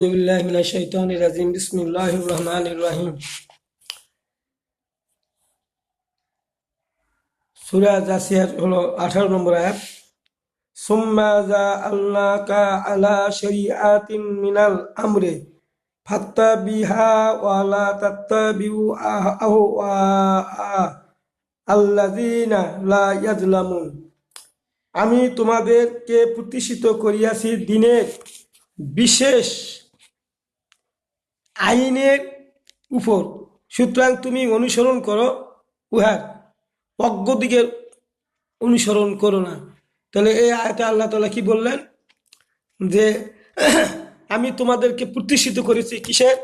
বিল্লাহি মিনাশ শাইতানির রাজিম বিসমিল্লাহির রহমানির রহিম। সূরা জাসিয়ার হলো 18 নম্বর আয়াত। সুম্মা জাআলনাকা আলা শারিআতিন মিনাল আমরি ফাত্তাবিহা ওয়া লা তাত্তাবিউ আহওয়া আল্লাযীনা লা ইয়াজলামুন। আমি তোমাদেরকে প্রতিষ্ঠিত করিয়াছি দ্বীনের বিশেষ আইনের উপর, সুতরাং তুমি অনুসরণ করো উহার, অজ্ঞ দিকে অনুসরণ করো না। তাহলে এই আয়াতে আল্লাহ তাআলা কি বললেন? যে আমি তোমাদেরকে প্রতিষ্ঠিত করেছি কিসের?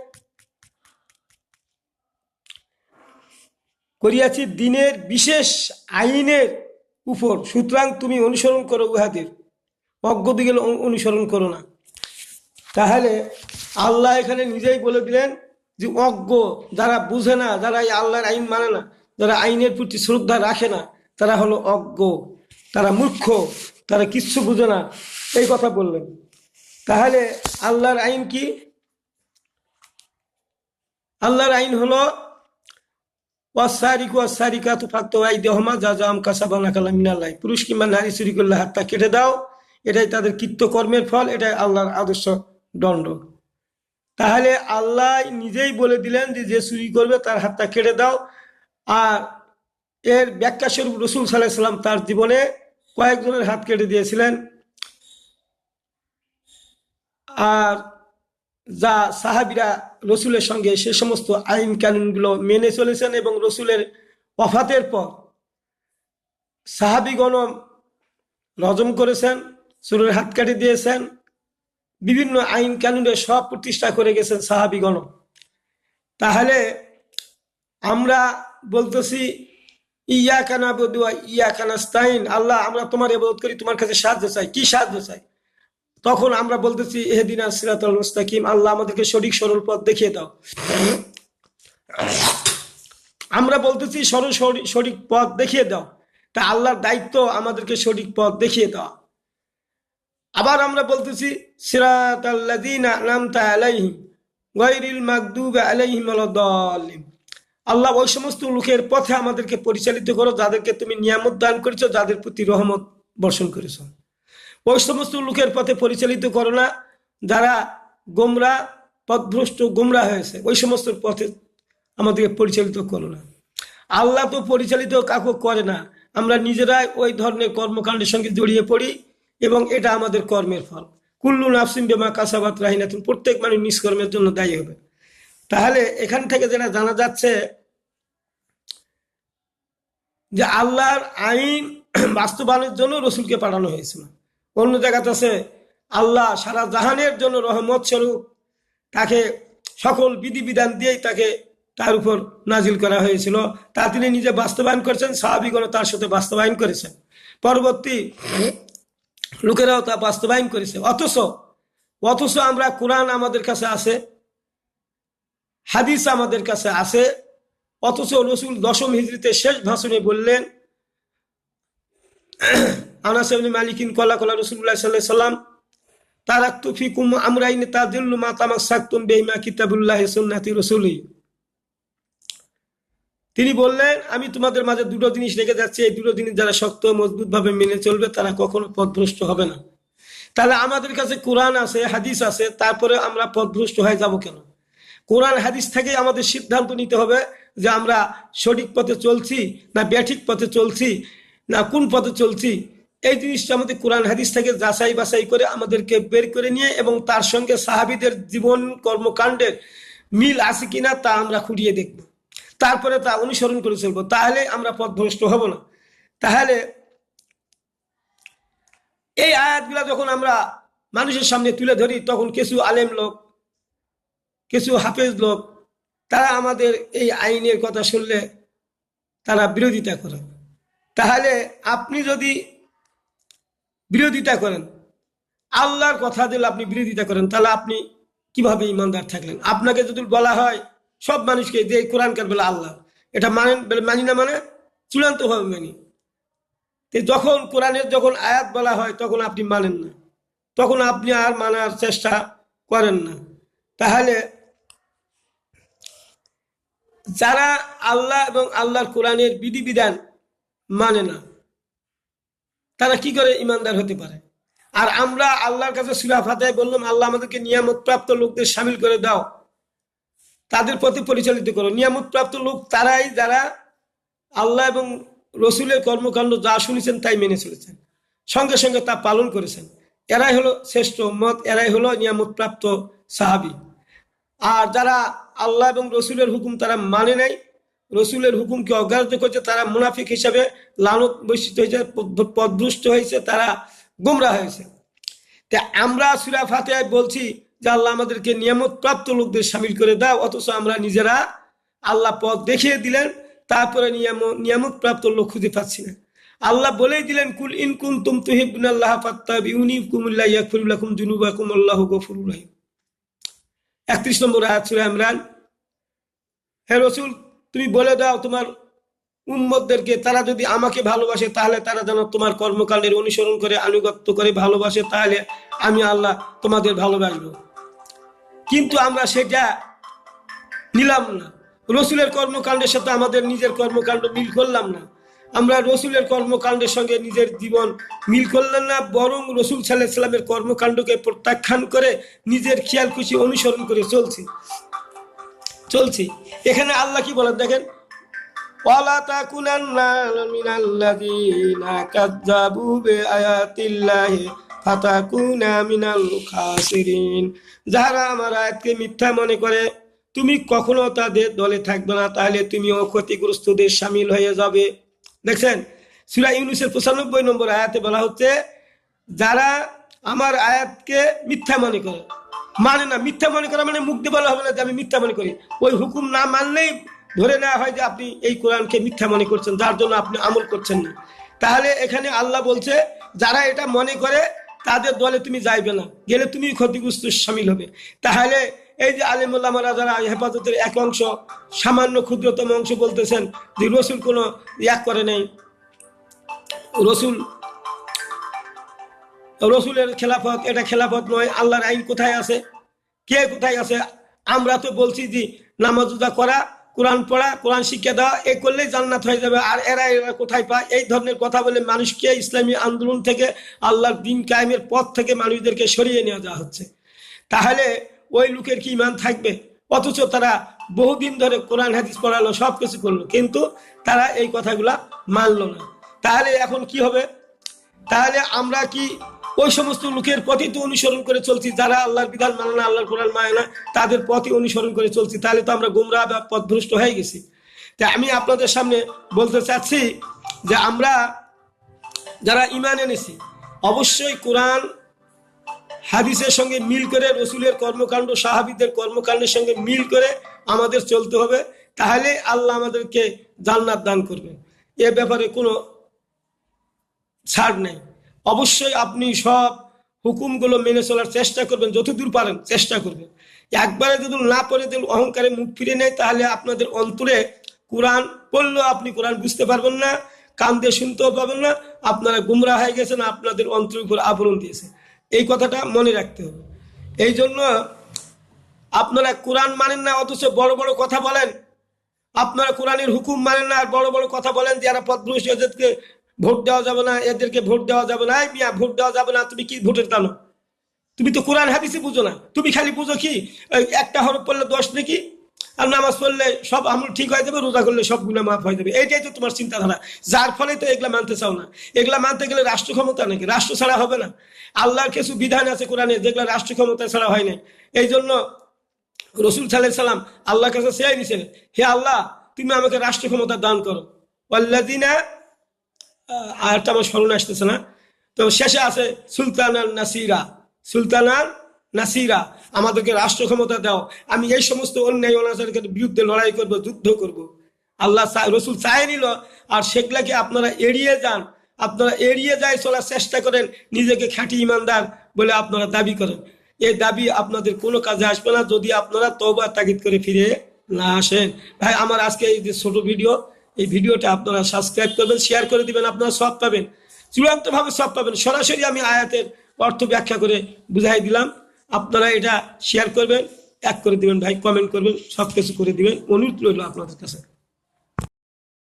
করিয়াছি দ্বীনের বিশেষ আইনের উপর, সুতরাং তুমি অনুসরণ করো উহাদের, অজ্ঞ দিকে অনুসরণ করো না। তাহলে আল্লাহ এখানে নিজেই বলে দিলেন যে অজ্ঞ, যারা বুঝে না, যারা এই আল্লাহর আইন মানে না, যারা আইনের প্রতি শ্রদ্ধা রাখে না, তারা হলো অজ্ঞ, তারা মূর্খ, তারা কিচ্ছু বুঝে না, এই কথা বললেন। তাহলে আল্লাহর আইন কি? আল্লাহর আইন হলো ওয়াসারিকু ওয়াসারিকাতু ফাকতু আইদিহুমা জাযাআম কাসাবা নাকালা মিনাল্লাহ। পুরুষ কিংবা নারী চুরি করলে হাতটা কেটে দাও, এটাই তাদের কৃত্যকর্মের ফল, এটাই আল্লাহর আদর্শ দণ্ড। তাহলে আল্লাহ নিজেই বলে দিলেন যে যে চুরি করবে তার হাতটা কেটে দাও। আর এর ব্যাখ্যা স্বরূপ রাসূল সাল্লাল্লাহু আলাইহি সাল্লাম তার জীবনে কয়েকজনের হাত কেটে দিয়েছিলেন। আর যা সাহাবীরা রসুলের সঙ্গে সে সমস্ত আইন কানুনগুলো মেনে চলেছেন এবং রসুলের ওয়াফাতের পর সাহাবীগণ রজম করেছেন, চোরের হাত কেটে দিয়েছেন, বিভিন্ন আইন কানুনের সব প্রতিষ্ঠা করে গেছেন সাহাবীগণ। তাহলে আমরা বলতেছি ইয়াকা নাবুদু ওয়া ইয়াকা নাস্তাইন, আল্লাহ আমরা তোমার ইবাদত করি, তোমার কাছে সাহায্য চাই। কি সাহায্য চাই? তখন আমরা বলতেছি ইহদিনাস সিরাতাল মুস্তাকিম, আল্লাহ আমাদেরকে সঠিক সরল পথ দেখিয়ে দাও। আমরা বলতেছি সঠিক পথ দেখিয়ে দাও। তা আল্লাহর দায়িত্ব আমাদেরকে সঠিক পথ দেখিয়ে দেওয়া। আবার আমরা বলতেছি সিরাতাল্লাযীনা আনআমতা আলাইহিম গায়রিল মাগদুবি আলাইহিম ওয়ালাদ-দাল্লিন, আল্লাহ ওই সমস্ত লোকের পথে আমাদেরকে পরিচালিত করো যাদেরকে তুমি নিয়ামত দান করেছো, যাদের প্রতি রহমত বর্ষণ করেছো। ওই সমস্ত লোকের পথে পরিচালিত করো না যারা গোমরা, পথভ্রষ্ট, গোমরা হয়েছে, ওই সমস্ত পথে আমাদেরকে পরিচালিত করো না। আল্লাহ তো পরিচালিত কাউকে করে না, আমরা নিজেরাই ওই ধরনের কর্মকাণ্ডের সঙ্গে জড়িয়ে পড়ি এবং এটা আমাদের কর্মের ফল। কুল্লু নাফসিন বিমা কাসাবাত রাহিনাতুন, প্রত্যেক মানুষ নিজ কর্মের জন্য দায়ী হবে। তাহলে এখান থেকে যেটা জানা যাচ্ছে যে আল্লাহর আইন বাস্তবায়নের জন্য রসুলকে পাঠানো হয়েছিল। অন্য জায়গাতে আছে আল্লাহ সারা জাহানের জন্য রহমত স্বরূপ তাকে সকল বিধিবিধান দিয়েই তাকে তার উপর নাজিল করা হয়েছিল, তা তিনি নিজে বাস্তবায়ন করেছেন, সাহাবীগণ তার সাথে বাস্তবায়ন করেছেন, পরবর্তী লোকেরাও তা বাস্তবায়ন করেছে। অথচ আমরা, কোরআন আমাদের কাছে আছে, হাদিস আমাদের কাছে আছে, অথচ রসুল 10ম হিজরিতে শেষ ভাষণে বললেন, আনাস ইবনে মালিকিন কলা রাসূলুল্লাহ সাল্লাল্লাহু আলাইহি সাল্লাম তারাকতু ফিকুম আমরাইন তাদিল্লু মা তামাসসাকতুম বিহিমা কিতাবুল্লাহি সুন্নাতি রাসূলি। তিনি বললেন, আমি তোমাদের মাঝে দুটো জিনিস রেখে যাচ্ছি, এই দুটো জিনিস যারা শক্ত মজবুত ভাবে মেনে চলবে তারা কখনো পথভ্রষ্ট হবে না। তাহলে আমাদের কাছে কোরআন আছে, হাদিস আছে, তারপরে আমরা পথভ্রষ্ট হয়ে যাব কেন? কোরআন হাদিস থেকে আমাদের সিদ্ধান্ত নিতে হবে যে আমরা সঠিক পথে চলছি না ব্যাঠিক পথে চলছি, না কোন পথে চলছি। এই জিনিসটা আমাদের কোরআন হাদিস থেকে যাচাই বাছাই করে আমাদেরকে বের করে নিয়ে এবং তার সঙ্গে সাহাবীদের জীবন কর্মকাণ্ডের মিল আছে কিনা তা আমরা খুঁটিয়ে দেখব, তারপরে তা অনুসরণ করে চলবো, তাহলে আমরা পথভ্রষ্ট হব না। তাহলে এই আয়াতগুলা যখন আমরা মানুষের সামনে তুলে ধরি, তখন কিছু আলেম লোক, কিছু হাফেজ লোক, তারা আমাদের এই আইনের কথা শুনলে তারা বিরোধিতা করে। তাহলে আপনি যদি বিরোধিতা করেন, আল্লাহর কথা দিলে আপনি বিরোধিতা করেন, তাহলে আপনি কিভাবে ইমানদার থাকলেন? আপনাকে যদি বলা হয় সব মানুষকে যে কোরআন কার বলে আল্লাহ, এটা মানেন? মানি না, মানে চূড়ান্ত ভাবে মানি। যখন কোরআনের যখন আয়াত বলা হয় তখন আপনি মানেন না, তখন আপনি আর মানার চেষ্টা করেন না। তাহলে যারা আল্লাহ এবং আল্লাহর কোরআনের বিধিবিধান মানে না, তারা কি করে ইমানদার হতে পারে? আর আমরা আল্লাহর কাছে সূরা ফাতিহায় বললাম, আল্লাহ আমাদেরকে নিয়ামত প্রাপ্ত লোকদের শামিল করে দাও, তাদের প্রতি পরিচালিত করো। নিয়ামত প্রাপ্ত লোক তারাই যারা আল্লাহ এবং রসুলের কর্মকাণ্ড যা শুনেছেন তাই মেনে চলেছেন, সঙ্গে সঙ্গে তা পালন করেছেন। এরাই হলো শ্রেষ্ঠ উম্মত, এরাই হলো নিয়ামত প্রাপ্ত সাহাবী। আর যারা আল্লাহ এবং রসুলের হুকুম তারা মানে নাই, রসুলের হুকুমকে অগ্রাহ্য করছে, তারা মুনাফিক হিসাবে লানত বৈশিষ্ট্য হয়েছে, পথভ্রষ্ট হয়েছে, তারা গোমরাহ হয়েছে। তা আমরা সূরা ফাতিহায় বলছি যে আল্লাহ আমাদেরকে নিয়ামত প্রাপ্ত লোকদের শামিল করে দাও, অথচ আমরা নিজেরা আল্লাহ পথ দেখিয়ে দিলেন, তারপরে নিয়ামত প্রাপ্ত লোক খুঁজে পাচ্ছি না। আল্লাহ বলেই দিলেন, কুল ইন কুনতুম তুহিব্বুনাল্লাহ ফাত্তাবিউনি ইউহিব্বুকুমুল্লাহু ওয়া ইয়াগফির লাকুম যুনুবাকুম আল্লাহু গফুরুর রহিম। 31 নম্বর আয়াত সূরা ইমরান। হে রাসূল, তুমি বলে দাও তোমার উম্মতদেরকে, তারা যদি আমাকে ভালোবাসে তাহলে তারা যেন তোমার কর্মকাণ্ডের অনুসরণ করে, আনুগত্য করে ভালোবাসে, তাহলে আমি আল্লাহ তোমাদের ভালোবাসবো। কিন্তু আমরা সেটা নিলাম না, রসুলের কর্মকাণ্ডের সাথে আমাদের নিজের কর্মকাণ্ড মিল করলাম না। আমরা রসুলের কর্মকাণ্ডের সঙ্গে নিজের জীবন মিল করলাম না, বরং রসুল সাল্লাল্লাহু আলাইহি সাল্লামের কর্মকাণ্ডকে প্রত্যাখ্যান করে নিজের খেয়াল খুশি অনুসরণ করে চলছি। এখানে আল্লাহ কি বলেন দেখেন, ওয়ালা তাকুনান্না মিনাল্লাযীনা কাযযাবু বিআয়াতিল্লাহি ফাতাকুনা মিনাল খাসিরিন। যারা আমার আয়াতকে মিথ্যা মনে করে তুমি কখনো তাদের দলে থাকবে না, তাহলে তুমিও ক্ষতিগ্রস্তদের শামিল হয়ে যাবে। দেখছেন, সূরা ইউনূসের 95 নম্বর আয়াতে বলা হচ্ছে, যারা আমার আয়াতকে মিথ্যা মনে করে, মানে না, মিথ্যা মনে করা মানে মুখ দিয়ে বলা হবে না যে আমি মিথ্যা মনে করি, ওই হুকুম না মানলেই ধরে নেওয়া হয় যে আপনি এই কোরআনকে মিথ্যা মনে করছেন, যার জন্য আপনি আমল করছেন না। তাহলে এখানে আল্লাহ বলছে, যারা এটা মনে করে তাদের দলে তুমি যাইবে না, গেলে তুমি ক্ষতিগ্রস্ত শামিল হবে। তাহলে এই যে আলেম ওলামারা যারা হেফাজতের এক অংশ, সামান্য ক্ষুদ্রতম অংশ বলতেছেন যে রসুল কোনো ইয়াক করে নেই, রসুলের খেলাফত, এটা খেলাফত নয়, আল্লাহর আইন কোথায় আছে, কে কোথায় আছে? আমরা তো বলছি যে নামাজ রোজা করা, কোরআন পড়া, কোরআন শিক্ষা দেওয়া, এ করলেই জান্নাত হয়ে যাবে। আর এরা কোথায় পায়? এই ধরনের কথা বলে মানুষকে ইসলামী আন্দোলন থেকে, আল্লাহর দ্বীন কায়েমের পথ থেকে মানুষদেরকে সরিয়ে নিয়ে যাওয়া হচ্ছে। তাহলে ওই লোকের কি ইমান থাকবে? অথচ তারা বহুদিন ধরে কোরআন হাদিস পড়ালো, সবকিছু করলো, কিন্তু তারা এই কথাগুলা মানলো না। তাহলে এখন কি হবে? তাহলে আমরা কি ওই সমস্ত লোকের পথে তো অনুসরণ করে চলছি, যারা আল্লাহর বিধান মানে না, আল্লাহর কোরআন মানে না, তাদের পথে অনুসরণ করে চলছি? তাহলে তো আমরা গোমরাহ বা পথভ্রষ্ট হয়ে গেছি। তাই আমি আপনাদের সামনে বলতে চাচ্ছি যে আমরা যারা ঈমান এনেছি, অবশ্যই কোরআন হাদিসের সঙ্গে মিল করে, রসুলের কর্মকাণ্ড, সাহাবীদের কর্মকাণ্ডের সঙ্গে মিল করে আমাদের চলতে হবে। তাহলে আল্লাহ আমাদেরকে জান্নাত দান করবেন, এ ব্যাপারে কোনো ছাড় নেই। অবশ্যই আপনি সব হুকুমগুলো মেনে চলার চেষ্টা করবেন, যতদূর পারেন চেষ্টা করবেন। একবারে যদি না পড়ে দিন, অহংকারে মুখ ফিরে নেয়, তাহলে আপনাদের অন্তরে কোরআন পড়লেও আপনি কোরআন বুঝতে পারবেন না, কান দিয়ে শুনতেও পাবেন না, আপনারা গুমরাহ হয়ে গেছেন, আপনাদের অন্তরের উপর আবরণ দিয়েছে। এই কথাটা মনে রাখতে হবে। এই জন্য আপনারা কোরআন মানেন না, অথচ বড় বড় কথা বলেন। আপনারা কোরআনের হুকুম মানেন না আর বড় বড় কথা বলেন যে এরা পথভ্রষ্ট, এদেরকে ভোট দেওয়া যাবে না, এদেরকে ভোট দেওয়া যাবে না। মিয়া, ভোট দেওয়া যাবে না, তুমি কি ভোটের জানো? তুমি তো কোরআন হাদিসে বুঝো না, তুমি খালি বুঝো কি একটা হরফ পড়লে 10 নাকি, আর নামাজ পড়লে সব আমল ঠিক হয়ে যাবে, রোজা করলে সব গুনাহ মাফ হয়ে যাবে। এইটাই তো তোমার চিন্তাধারা, যার ফলে তো এগুলা মানতে চাও না। এগুলা মানতে গেলে রাষ্ট্র ক্ষমতা নাকি, রাষ্ট্র ছাড়া হবে না। আল্লাহর কিছু বিধান আছে কোরআনে, যেগুলা রাষ্ট্র ক্ষমতা ছাড়া হয় নাই। এই জন্য রসুল সাল্লাল্লাহু আলাইহি সাল্লাম আল্লাহর কাছে চেয়ে নিছেন, হে আল্লাহ, তুমি আমাকে রাষ্ট্র ক্ষমতা দান করো। ওয়াল্লাযিনা, আয়াতটা আমার স্মরণে আসতেছে না, তো শেষে আছে সুলতানান নাসিরা, আমাদেরকে রাষ্ট্র ক্ষমতা দাও, আমি এই সমস্ত অন্যায় অনাচারের বিরুদ্ধে লড়াই করব, যুদ্ধ করব। আল্লাহ রসুল চায় নিল, আর সেগুলাকে আপনারা এড়িয়ে যান, আপনারা এড়িয়ে যায় চলার চেষ্টা করেন, নিজেকে খাঁটি ইমানদার বলে আপনারা দাবি করেন। এই দাবি আপনাদের কোনো কাজে আসবে না যদি আপনারা তওবা তাগিদ করে ফিরে না আসেন। ভাই, আমার আজকে এই যে ছোট ভিডিও, এই ভিডিওটা আপনারা সাবস্ক্রাইব করবেন, শেয়ার করে দিবেন, আপনারা সওয়াব পাবেন, চূড়ান্তভাবে সওয়াব পাবেন। সরাসরি আমি আয়াতের অর্থ ব্যাখ্যা করে বুঝাই দিলাম, আপনারা এটা শেয়ার করবেন, এক করে দিবেন ভাই, কমেন্ট করবেন, সবকিছু করে দিবেন, অনুরোধ রইল আপনাদের কাছে।